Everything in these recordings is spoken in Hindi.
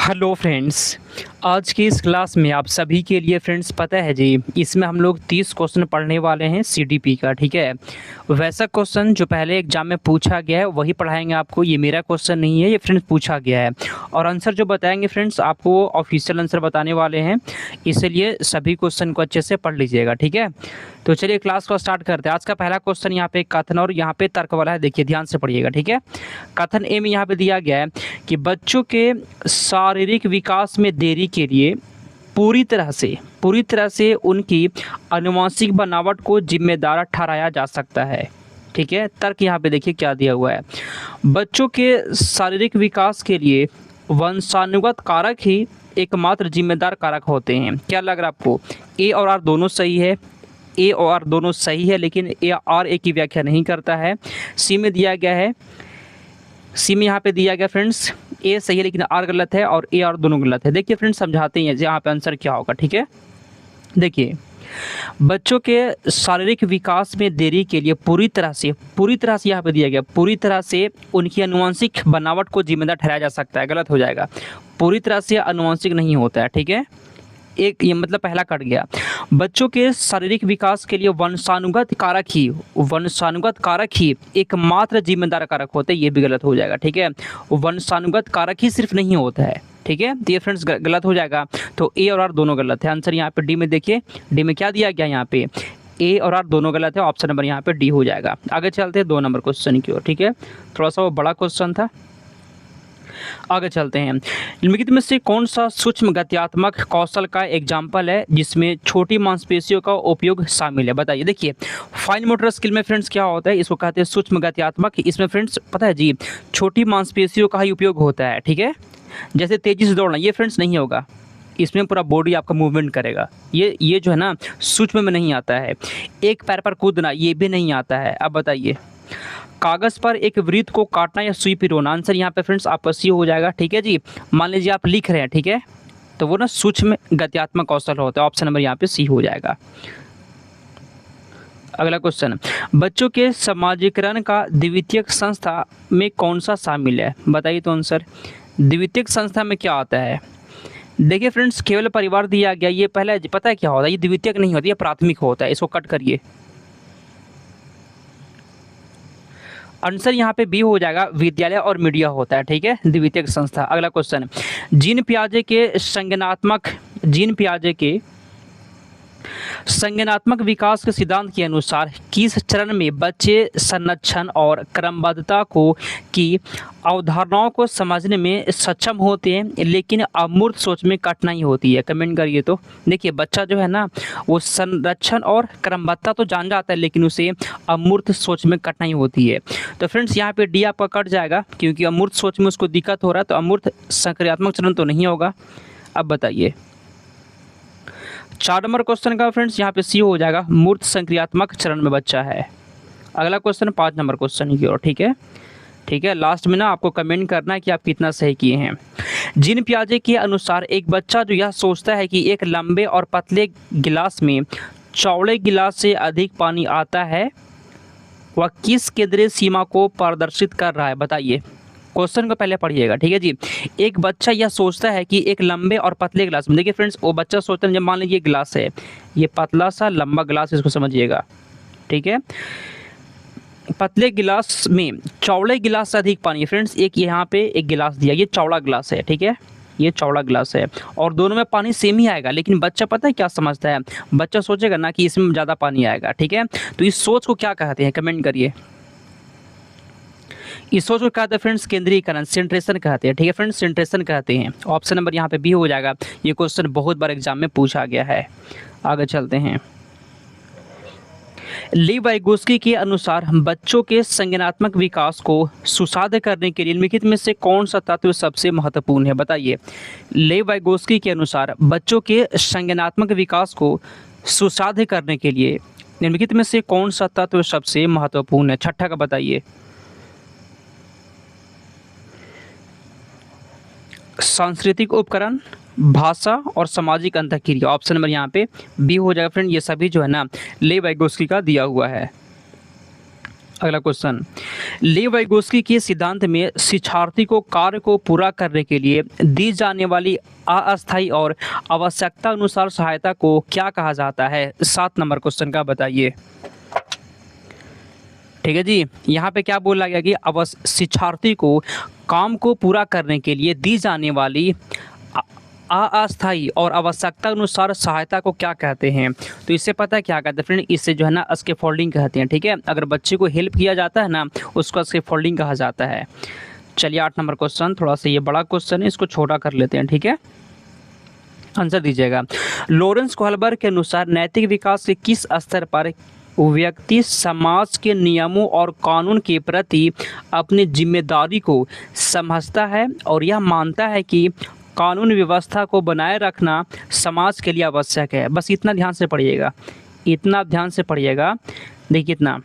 Hello friends. आज की इस क्लास में आप सभी के लिए फ्रेंड्स पता है जी, इसमें हम लोग 30 क्वेश्चन पढ़ने वाले हैं सीडीपी का। ठीक है, वैसा क्वेश्चन जो पहले एग्जाम में पूछा गया है वही पढ़ाएंगे आपको। ये मेरा क्वेश्चन नहीं है, ये फ्रेंड्स पूछा गया है। और आंसर जो बताएंगे फ्रेंड्स आपको ऑफिशियल आंसर बताने वाले हैं, इसलिए सभी क्वेश्चन को अच्छे से पढ़ लीजिएगा। ठीक है, तो चलिए क्लास को स्टार्ट करते हैं। आज का पहला क्वेश्चन यहाँ पे कथन और यहाँ पे तर्क वाला है, देखिए ध्यान से पढ़िएगा। ठीक है, कथन ए में यहाँ पे दिया गया है कि बच्चों के शारीरिक विकास में देरी के लिए पूरी तरह से उनकी आनुवंशिक बनावट को जिम्मेदार ठहराया जा सकता है। ठीक है, तर्क यहाँ पे देखिए क्या दिया हुआ है। बच्चों के शारीरिक विकास के लिए वंशानुगत कारक ही एकमात्र जिम्मेदार कारक होते हैं। क्या लग रहा है आपको? ए और आर दोनों सही है, ए और आर दोनों सही है, लेकिन ए आर ए की व्याख्या नहीं करता है। सी में दिया गया है, सी में यहाँ पे दिया गया फ्रेंड्स ए सही है लेकिन आर गलत है, और ए आर दोनों गलत है। देखिए फ्रेंड्स समझाते हैं यहाँ पे आंसर क्या होगा। ठीक है, देखिए बच्चों के शारीरिक विकास में देरी के लिए पूरी तरह से यहाँ पे दिया गया, पूरी तरह से उनकी आनुवंशिक बनावट को जिम्मेदार ठहराया जा सकता है। गलत हो जाएगा, पूरी तरह से आनुवंशिक नहीं होता है। ठीक है, एक ये मतलब पहला कट गया। बच्चों के शारीरिक विकास के लिए वंशानुगत कारक ही एकमात्र जिम्मेदार कारक होते हैं, ये भी गलत हो जाएगा। ठीक है, वंशानुगत कारक ही सिर्फ नहीं होता है। ठीक है, तो ये फ्रेंड्स गलत हो जाएगा, तो ए और आर दोनों गलत है। आंसर यहाँ पे डी में देखिए, डी में क्या दिया गया, यहाँ पे ए और आर दोनों गलत है। ऑप्शन नंबर यहाँ पे डी हो जाएगा। आगे चलते हैं 2 नंबर क्वेश्चन की ओर। ठीक है, थोड़ा सा वो बड़ा क्वेश्चन था, आगे चलते हैं। निम्नलिखित में से कौन सा सूक्ष्म गत्यात्मक कौशल का एग्जाम्पल है जिसमें छोटी मांसपेशियों का उपयोग शामिल है? बताइए। देखिए फाइन मोटर स्किल में फ्रेंड्स क्या होता है, इसको कहते हैं सूक्ष्म गत्यात्मक। इसमें फ्रेंड्स पता है जी, छोटी मांसपेशियों का ही उपयोग होता है। ठीक है, जैसे तेजी से दौड़ना, ये फ्रेंड्स नहीं होगा, इसमें पूरा बॉडी आपका मूवमेंट करेगा। ये जो है ना सूक्ष्म में नहीं आता है। एक पैर पर कूदना, ये भी नहीं आता है। अब बताइए, कागज पर एक वृत्त को काटना या सुई पिरोना? आंसर यहाँ पे फ्रेंड्स आपका सी हो जाएगा। ठीक है जी, मान लीजिए आप लिख रहे हैं, ठीक है, तो वो ना सूक्ष्म गत्यात्मक कौशल होता है। ऑप्शन नंबर यहाँ पे सी हो जाएगा। अगला क्वेश्चन, बच्चों के समाजीकरण का द्वितीयक संस्था में कौन सा शामिल है? बताइए तो आंसर। द्वितीयक संस्था में क्या आता है? देखिए फ्रेंड्स, केवल परिवार दिया गया, ये पहले पता है क्या होता है, ये द्वितीयक नहीं होता, ये प्राथमिक होता है। इसको कट करिए, आंसर यहाँ पे बी हो जाएगा, विद्यालय और मीडिया होता है। ठीक है, द्वितीयक संस्था। अगला क्वेश्चन, जीन पियाजे के संज्ञानात्मक विकास के सिद्धांत के अनुसार किस चरण में बच्चे संरक्षण और क्रमबद्धता की अवधारणाओं को समझने में सक्षम होते हैं लेकिन अमूर्त सोच में कठिनाई होती है? कमेंट करिए तो। देखिए बच्चा जो है ना, वो संरक्षण और क्रमबद्धता तो जान जाता है लेकिन उसे अमूर्त सोच में कठिनाई होती है। तो फ्रेंड्स यहाँ पे डी आपका कट जाएगा, क्योंकि अमूर्त सोच में उसको दिक्कत हो रहा है, तो अमूर्त सक्रियात्मक चरण तो नहीं होगा। अब बताइए 4 नंबर क्वेश्चन का फ्रेंड्स यहाँ पे सी हो जाएगा, मूर्त संक्रियात्मक चरण में बच्चा है। अगला क्वेश्चन 5 नंबर क्वेश्चन की ओर। ठीक है, ठीक है, लास्ट में ना आपको कमेंट करना है कि आप कितना सही किए हैं। जीन पियाजे के अनुसार एक बच्चा जो यह सोचता है कि एक लंबे और पतले गिलास में चौड़े गिलास से अधिक पानी आता है, वह किस केंद्रीय सीमा को प्रदर्शित कर रहा है? बताइए। क्वेश्चन को पहले पढ़िएगा। ठीक है जी, एक बच्चा यह सोचता है कि एक लंबे और पतले गिलास में, देखिए फ्रेंड्स वो बच्चा सोचता है, जब मान लीजिए गिलास है, ये पतला सा लंबा गिलास, इसको समझिएगा। ठीक है, पतले गिलास में चौड़े गिलास से अधिक पानी। फ्रेंड्स एक यहाँ पे एक गिलास दिया, ये चौड़ा गिलास है। ठीक है, ये चौड़ा गिलास है और दोनों में पानी सेम ही आएगा, लेकिन बच्चा पता है क्या समझता है, बच्चा सोचेगा ना कि इसमें ज़्यादा पानी आएगा। ठीक है, तो इस सोच को क्या कहते हैं? कमेंट करिए। इस सोच को कहते हैं फ्रेंड्स केंद्रीकरण, सेंट्रेशन कहते हैं। ठीक है फ्रेंड्स, सेंट्रेशन कहते हैं। ऑप्शन नंबर यहाँ पे बी हो जाएगा। ये क्वेश्चन बहुत बार एग्जाम में पूछा गया है। आगे चलते हैं। ली वाइगोस्की के अनुसार बच्चों के संज्ञानात्मक विकास को सुसाध्य करने के लिए निम्नलिखित में से कौन सा तत्व सबसे महत्वपूर्ण है? बताइए। ली वाइगोस्की के अनुसार बच्चों के संज्ञानात्मक विकास को सुसाध्य करने के लिए निम्नलिखित में से कौन सा तत्व सबसे महत्वपूर्ण है? छठा का बताइए। सांस्कृतिक उपकरण, भाषा और सामाजिक अंतःक्रिया। ऑप्शन नंबर यहाँ पे बी हो जाएगा फ्रेंड। ये सभी जो है ना ले वाइगोस्की का दिया हुआ है। अगला क्वेश्चन, ली वाइगोस्की के सिद्धांत में शिक्षार्थी को कार्य को पूरा करने के लिए दी जाने वाली अस्थायी और आवश्यकता अनुसार सहायता को क्या कहा जाता है? 7 नंबर क्वेश्चन का बताइए। ठीक है जी, यहाँ पे क्या बोला गया कि शिक्षार्थी को काम को पूरा करने के लिए दी जाने वाली अस्थायी और आवश्यकता अनुसार सहायता को क्या कहते हैं? तो इससे पता है क्या कहते हैं फ्रेंड, इससे जो है ना स्कैफोल्डिंग कहते हैं। ठीक है, अगर बच्चे को हेल्प किया जाता है ना, उसको स्कैफोल्डिंग कहा जाता है। चलिए 8 नंबर क्वेश्चन, थोड़ा सा ये बड़ा क्वेश्चन है, इसको छोटा कर लेते हैं। ठीक है, आंसर दीजिएगा। लॉरेंस कोहलबर्ग के अनुसार नैतिक विकास के किस स्तर पर व्यक्ति समाज के नियमों और कानून के प्रति अपनी जिम्मेदारी को समझता है और यह मानता है कि कानून व्यवस्था को बनाए रखना समाज के लिए आवश्यक है? बस इतना ध्यान से पढ़िएगा, इतना ध्यान से पढ़िएगा। देखिए इतना,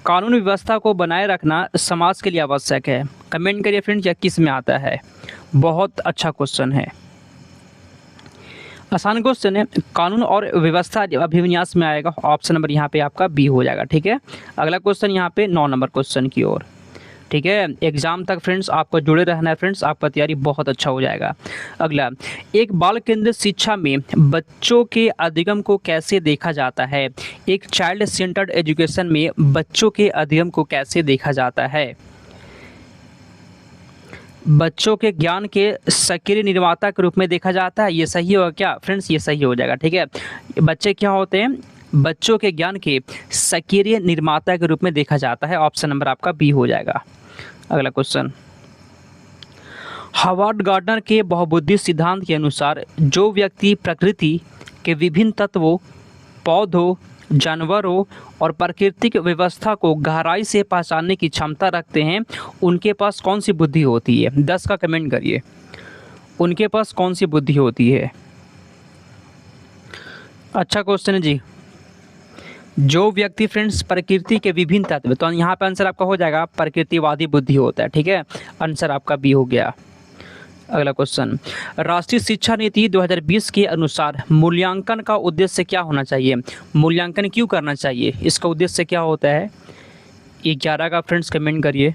कानून व्यवस्था को बनाए रखना समाज के लिए आवश्यक है। कमेंट करिए फ्रेंड्स, या किस में आता है? बहुत अच्छा क्वेश्चन है, आसान क्वेश्चन है। कानून और व्यवस्था अभिविन्यास में आएगा, ऑप्शन नंबर यहाँ पे आपका बी हो जाएगा। ठीक है, अगला क्वेश्चन यहाँ पे 9 नंबर क्वेश्चन की ओर। ठीक है, एग्जाम तक फ्रेंड्स आपको जुड़े रहना है फ्रेंड्स, आपका तैयारी बहुत अच्छा हो जाएगा। अगला, एक बाल केंद्रित शिक्षा में बच्चों के अधिगम को कैसे देखा जाता है? एक चाइल्ड सेंटर्ड एजुकेशन में बच्चों के अधिगम को कैसे देखा जाता है? बच्चों के ज्ञान के सक्रिय निर्माता के रूप में देखा जाता है। ये सही होगा क्या फ्रेंड्स? ये सही हो जाएगा। ठीक है, बच्चे क्या होते हैं? बच्चों के ज्ञान के सक्रिय निर्माता के रूप में देखा जाता है। ऑप्शन नंबर आपका बी हो जाएगा। अगला क्वेश्चन, हावर्ड गार्डनर के बहुबुद्धि सिद्धांत के अनुसार जो व्यक्ति प्रकृति के विभिन्न तत्वों, पौधों, जानवरों और प्राकृतिक व्यवस्था को गहराई से पहचानने की क्षमता रखते हैं, उनके पास कौन सी बुद्धि होती है? 10 का कमेंट करिए, उनके पास कौन सी बुद्धि होती है? अच्छा क्वेश्चन है जी। जो व्यक्ति फ्रेंड्स प्रकृति के विभिन्न तत्व, तो यहाँ पे आंसर आपका हो जाएगा प्रकृतिवादी बुद्धि होता है। ठीक है, आंसर आपका बी हो गया। अगला क्वेश्चन, राष्ट्रीय शिक्षा नीति 2020 के अनुसार मूल्यांकन का उद्देश्य क्या होना चाहिए? मूल्यांकन क्यों करना चाहिए? इसका उद्देश्य क्या होता है? 11 का फ्रेंड्स कमेंट करिए।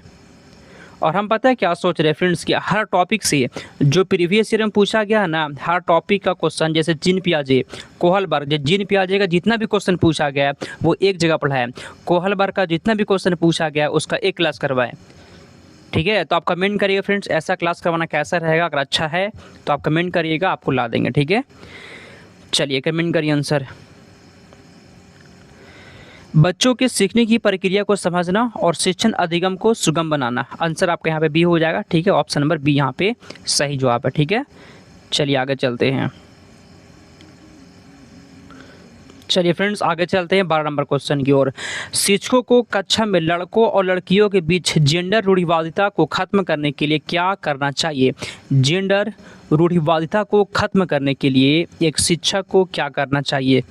और हम पता है क्या सोच रहे हैं फ्रेंड्स कि हर टॉपिक से जो प्रीवियस ईयर में पूछा गया है ना, हर टॉपिक का क्वेश्चन, जैसे जीन पियाजे, कोहलबर्ग, जीन पियाजे का जितना भी क्वेश्चन पूछा गया है वो एक जगह पढ़ाएं, कोहलबर्ग का जितना भी क्वेश्चन पूछा गया है उसका एक क्लास करवाएं। ठीक है, तो आप कमेंट करिएगा फ्रेंड्स, ऐसा क्लास करवाना कैसा रहेगा? अगर अच्छा है तो आप कमेंट करिएगा, आपको ला देंगे। ठीक है, चलिए कमेंट करिए आंसर। बच्चों के सीखने की प्रक्रिया को समझना और शिक्षण अधिगम को सुगम बनाना, आंसर आपका यहाँ पे बी हो जाएगा। ठीक है, ऑप्शन नंबर बी यहाँ पे सही जवाब है। ठीक है, चलिए आगे चलते हैं। चलिए फ्रेंड्स आगे चलते हैं 12 नंबर क्वेश्चन की ओर। शिक्षकों को कक्षा में लड़कों और लड़कियों के बीच जेंडर रूढ़िवादिता को खत्म करने के लिए क्या करना चाहिए? जेंडर रूढ़िवादिता को खत्म करने के लिए एक शिक्षक को क्या करना चाहिए?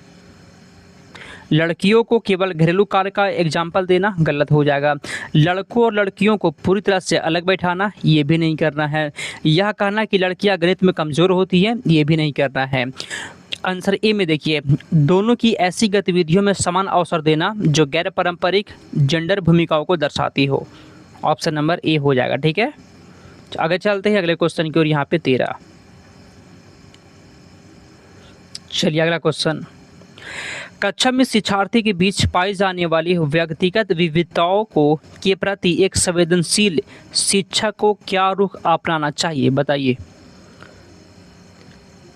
लड़कियों को केवल घरेलू कार्य का एग्जाम्पल देना गलत हो जाएगा। लड़कों और लड़कियों को पूरी तरह से अलग बैठाना, ये भी नहीं करना है। यह कहना कि लड़कियां गणित में कमज़ोर होती हैं, ये भी नहीं करना है। आंसर ए में देखिए, दोनों की ऐसी गतिविधियों में समान अवसर देना जो गैर पारंपरिक जेंडर भूमिकाओं को दर्शाती हो। ऑप्शन नंबर ए हो जाएगा। ठीक है, आगे चलते हैं अगले क्वेश्चन की ओर। यहाँ पे 13। चलिए अगला क्वेश्चन, कक्षा में शिक्षार्थी के बीच पाई जाने वाली व्यक्तिगत विविधताओं को के प्रति एक संवेदनशील शिक्षक को क्या रुख अपनाना चाहिए? बताइए।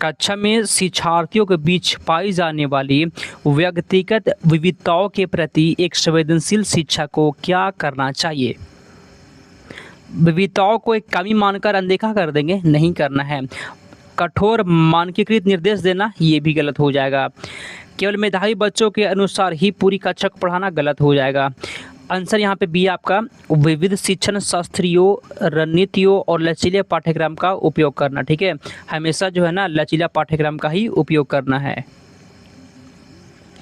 कक्षा में शिक्षार्थियों के बीच पाई जाने वाली व्यक्तिगत विविधताओं के प्रति एक संवेदनशील शिक्षक को क्या करना चाहिए? विविधताओं को एक कमी मानकर अनदेखा कर देंगे, नहीं करना है। कठोर मानकीकृत निर्देश देना, ये भी गलत हो जाएगा। केवल मेधावी बच्चों के अनुसार ही पूरी कक्षा को पढ़ाना गलत हो जाएगा। आंसर यहाँ पे बी आपका विविध शिक्षण शास्त्रियों, रणनीतियों और लचीले पाठ्यक्रम का उपयोग करना। ठीक है, हमेशा जो है ना लचीला पाठ्यक्रम का ही उपयोग करना है।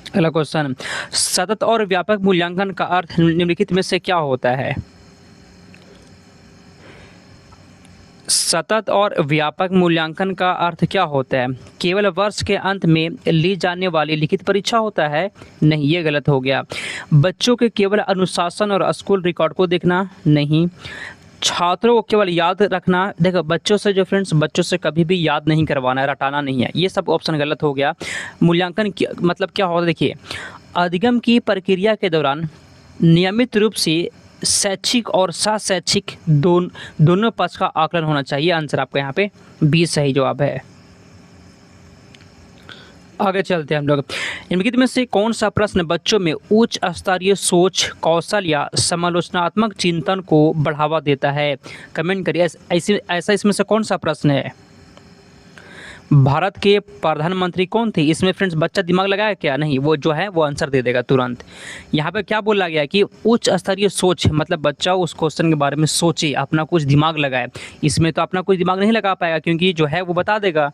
अगला क्वेश्चन, सतत और व्यापक मूल्यांकन का अर्थ निम्नलिखित में से क्या होता है? सतत और व्यापक मूल्यांकन का अर्थ क्या होता है? केवल वर्ष के अंत में ली जाने वाली लिखित परीक्षा होता है? नहीं, ये गलत हो गया। बच्चों के केवल अनुशासन और स्कूल रिकॉर्ड को देखना? नहीं। छात्रों को केवल याद रखना? देखो, बच्चों से जो फ्रेंड्स, बच्चों से कभी भी याद नहीं करवाना है, रटाना नहीं है। ये सब ऑप्शन गलत हो गया। मूल्यांकन मतलब क्या होता है? देखिए, अधिगम की प्रक्रिया के दौरान नियमित रूप से शैक्षिक और सशैक्षिक दोनों पक्ष का आकलन होना चाहिए। आंसर आपका यहाँ पे बी सही जवाब है। आगे चलते हैं हम लोग। निम्नलिखित में से कौन सा प्रश्न बच्चों में उच्च स्तरीय सोच, कौशल या समालोचनात्मक चिंतन को बढ़ावा देता है? कमेंट करिए। ऐसा इसमें से कौन सा प्रश्न है? भारत के प्रधानमंत्री कौन थे? इसमें फ्रेंड्स बच्चा दिमाग लगाया क्या? नहीं, वो जो है वो आंसर दे देगा तुरंत। यहाँ पे क्या बोला गया कि उच्च स्तरीय सोच, मतलब बच्चा उस क्वेश्चन के बारे में सोचे, अपना कुछ दिमाग लगाए। इसमें तो अपना कुछ दिमाग नहीं लगा पाएगा, क्योंकि जो है वो बता देगा।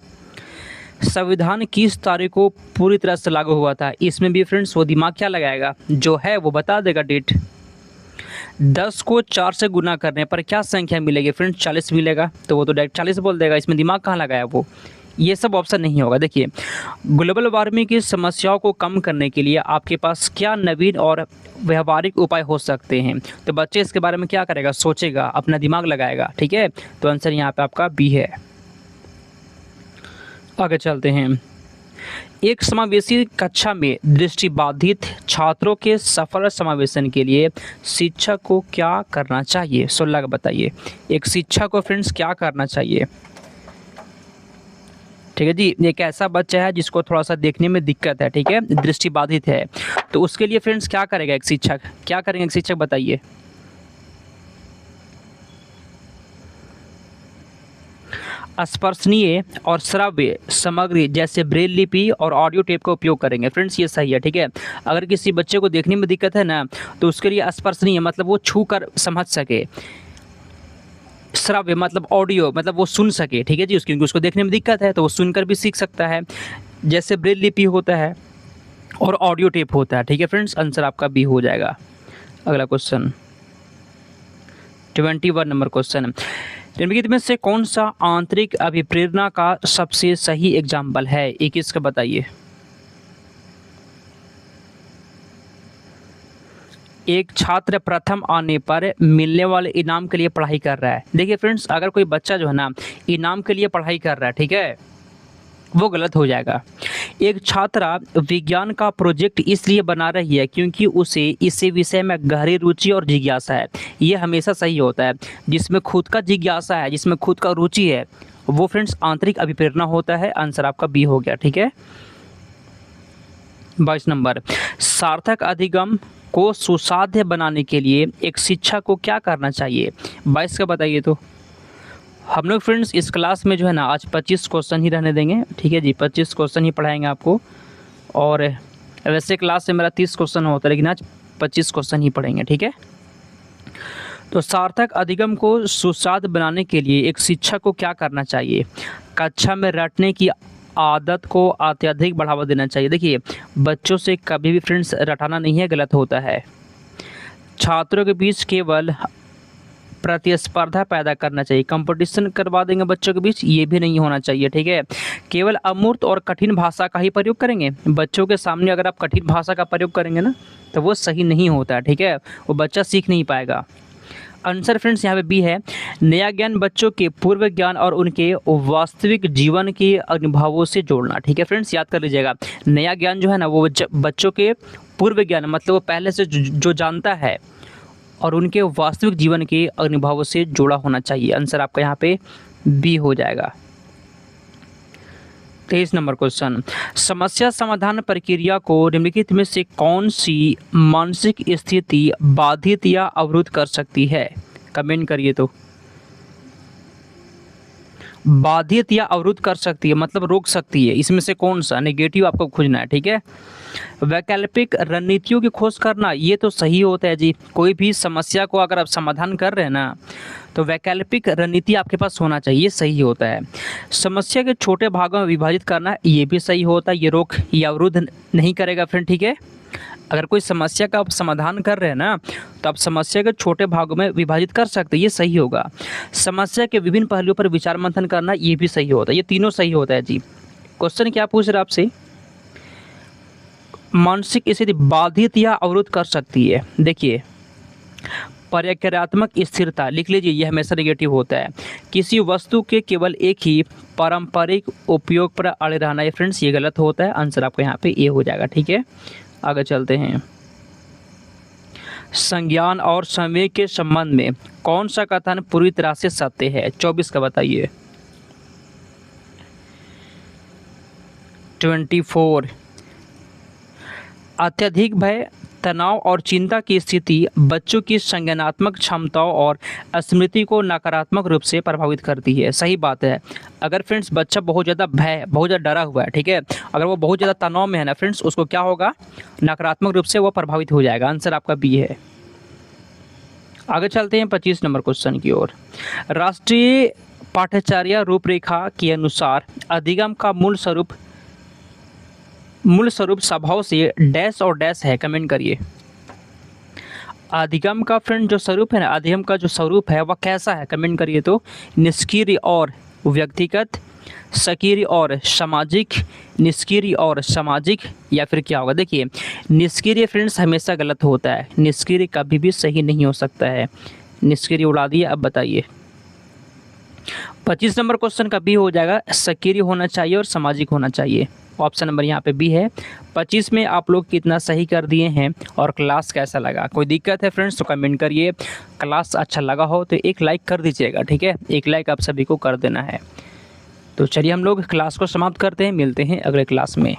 संविधान किस तारीख को पूरी तरह से लागू हुआ था? इसमें भी फ्रेंड्स वो दिमाग क्या लगाएगा? जो है वो बता देगा, डेट। 10 को 4 से गुना करने पर क्या संख्या मिलेगी? फ्रेंड्स 40 मिलेगा, तो वो तो डायरेक्ट 40 बोल देगा। इसमें दिमाग कहाँ लगाया वो? ये सब ऑप्शन नहीं होगा। देखिए, ग्लोबल वार्मिंग की समस्याओं को कम करने के लिए आपके पास क्या नवीन और व्यवहारिक उपाय हो सकते हैं? तो बच्चे इसके बारे में क्या करेगा? सोचेगा, अपना दिमाग लगाएगा। ठीक है, तो आंसर यहाँ पे आपका बी है। आगे चलते हैं। एक समावेशी कक्षा में दृष्टिबाधित छात्रों के सफल समावेशन के लिए शिक्षक को क्या करना चाहिए? 16 का बताइए। एक शिक्षक को फ्रेंड्स क्या करना चाहिए? ठीक है जी, एक ऐसा बच्चा है जिसको थोड़ा सा देखने में दिक्कत है, ठीक है, दृष्टिबाधित है, तो उसके लिए फ्रेंड्स क्या करेगा एक शिक्षक? क्या करेंगे एक शिक्षक, बताइए। स्पर्शनीय और श्रव्य सामग्री जैसे ब्रेल लिपि और ऑडियो टेप का उपयोग करेंगे। फ्रेंड्स ये सही है, ठीक है। अगर किसी बच्चे को देखने में दिक्कत है ना, तो उसके लिए स्पर्शनीय मतलब वो छू कर समझ सके, श्रव्य मतलब ऑडियो मतलब वो सुन सके, ठीक है जी, क्योंकि उसको देखने में दिक्कत है तो वो सुनकर भी सीख सकता है, जैसे ब्रेल लिपि होता है और ऑडियो टेप होता है। ठीक है फ्रेंड्स, आंसर आपका बी हो जाएगा। अगला क्वेश्चन 21 नंबर क्वेश्चन। निम्नलिखित में से कौन सा आंतरिक अभिप्रेरणा का सबसे सही एग्जाम्पल है? 21 का बताइए। एक छात्र प्रथम आने पर मिलने वाले इनाम के लिए पढ़ाई कर रहा है। देखिए फ्रेंड्स, अगर कोई बच्चा जो है ना इनाम के लिए पढ़ाई कर रहा है, ठीक है, वो गलत हो जाएगा। एक छात्रा विज्ञान का प्रोजेक्ट इसलिए बना रही है क्योंकि उसे इसी विषय में गहरी रुचि और जिज्ञासा है। ये हमेशा सही होता है। जिसमें खुद का जिज्ञासा है, जिसमें खुद का रुचि है, वो फ्रेंड्स आंतरिक अभिप्रेरणा होता है। आंसर आपका बी हो गया। ठीक है, 22 नंबर। सार्थक अधिगम को सुसाध्य बनाने के लिए एक शिक्षक को क्या करना चाहिए? 22 का बताइए। तो हम लोग फ्रेंड्स इस क्लास में जो है ना आज 25 क्वेश्चन ही रहने देंगे। ठीक है जी, 25 क्वेश्चन ही पढ़ाएंगे आपको। और वैसे क्लास से मेरा 30 क्वेश्चन होता है, लेकिन आज 25 क्वेश्चन ही पढ़ेंगे। ठीक है, तो सार्थक अधिगम को सुसाध्य बनाने के लिए एक शिक्षक को क्या करना चाहिए? कक्षा में रटने की आदत को अत्यधिक बढ़ावा देना चाहिए। देखिए, बच्चों से कभी भी फ्रेंड्स रटाना नहीं है, गलत होता है। छात्रों के बीच केवल प्रतिस्पर्धा पैदा करना चाहिए, कंपटीशन करवा देंगे बच्चों के बीच, ये भी नहीं होना चाहिए। ठीक है, केवल अमूर्त और कठिन भाषा का ही प्रयोग करेंगे। बच्चों के सामने अगर आप कठिन भाषा का प्रयोग करेंगे ना, तो वो सही नहीं होता है। ठीक है, वो बच्चा सीख नहीं पाएगा। आंसर फ्रेंड्स यहाँ पे बी है। नया ज्ञान बच्चों के पूर्व ज्ञान और उनके वास्तविक जीवन के अनुभवों से जोड़ना। ठीक है फ्रेंड्स, याद कर लीजिएगा, नया ज्ञान जो है ना वो बच्चों के पूर्व ज्ञान मतलब वो पहले से जो जानता है और उनके वास्तविक जीवन के अनुभवों से जुड़ा होना चाहिए। आंसर आपका यहाँ पे बी हो जाएगा। 23 नंबर क्वेश्चन। समस्या समाधान प्रक्रिया को निम्नलिखित में से कौन सी मानसिक स्थिति बाधित या अवरुद्ध कर सकती है? कमेंट करिए। तो बाधित या अवरुद्ध कर सकती है मतलब रोक सकती है, इसमें से कौन सा? नेगेटिव आपको खोजना है। ठीक है, वैकल्पिक रणनीतियों की खोज करना, ये तो सही होता है जी। कोई भी समस्या को अगर आप समाधान कर रहे हैं ना, तो वैकल्पिक रणनीति आपके पास होना चाहिए, सही होता है। समस्या के छोटे भागों में विभाजित करना, ये भी सही होता है, ये रोक या अवरुद्ध नहीं करेगा फ्रेंड। ठीक है, अगर कोई समस्या का आप समाधान कर रहे हैं ना, तो आप समस्या के छोटे भागों में विभाजित कर सकते हैं, ये सही होगा। समस्या के विभिन्न पहलुओं पर विचार मंथन करना, ये भी सही होता है। ये तीनों सही होता है जी। क्वेश्चन क्या पूछ रहे आपसे, मानसिक स्थिति बाधित या अवरुद्ध कर सकती है। देखिए, प्रक्रियात्मक स्थिरता लिख लीजिए, यह हमेशा नेगेटिव होता है। किसी वस्तु के केवल एक ही पारंपरिक उपयोग पर अड़े रहना, ये फ्रेंड्स ये गलत होता है। आंसर आपका यहाँ पे ए हो जाएगा। ठीक है, आगे चलते हैं। संज्ञान और संवेग के संबंध में कौन सा कथन पूरी तरह से सत्य है? 24 का बताइए। 24, अत्यधिक भय, तनाव और चिंता की स्थिति बच्चों की संज्ञानात्मक क्षमताओं और स्मृति को नकारात्मक रूप से प्रभावित करती है। सही बात है। अगर फ्रेंड्स बच्चा बहुत ज़्यादा भय, बहुत ज़्यादा डरा हुआ है, ठीक है, अगर वो बहुत ज़्यादा तनाव में है ना फ्रेंड्स, उसको क्या होगा, नकारात्मक रूप से वो प्रभावित हो जाएगा। आंसर आपका बी है। आगे चलते हैं 25 नंबर क्वेश्चन की ओर। राष्ट्रीय पाठ्यचर्या रूपरेखा के अनुसार अधिगम का मूल स्वरूप स्वभाव से डैश और डैश है, कमेंट करिए। अधिगम का फ्रेंड जो स्वरूप है ना, अधिगम का जो स्वरूप है वह कैसा है, कमेंट करिए। तो निष्क्रिय और व्यक्तिगत, सक्रिय और सामाजिक, निष्क्रिय और सामाजिक, या फिर क्या होगा? देखिए, निष्क्रिय फ्रेंड्स हमेशा गलत होता है, निष्क्रिय कभी भी सही नहीं हो सकता है। निष्क्रिय उड़ा दिए। अब बताइए 25 नंबर क्वेश्चन का बी हो जाएगा, सक्रिय होना चाहिए और सामाजिक होना चाहिए। ऑप्शन नंबर यहाँ पे बी है। 25 में आप लोग कितना सही कर दिए हैं और क्लास कैसा लगा? कोई दिक्कत है फ्रेंड्स तो कमेंट करिए। क्लास अच्छा लगा हो तो एक लाइक कर दीजिएगा, ठीक है, एक लाइक आप सभी को कर देना है। तो चलिए हम लोग क्लास को समाप्त करते हैं, मिलते हैं अगले क्लास में।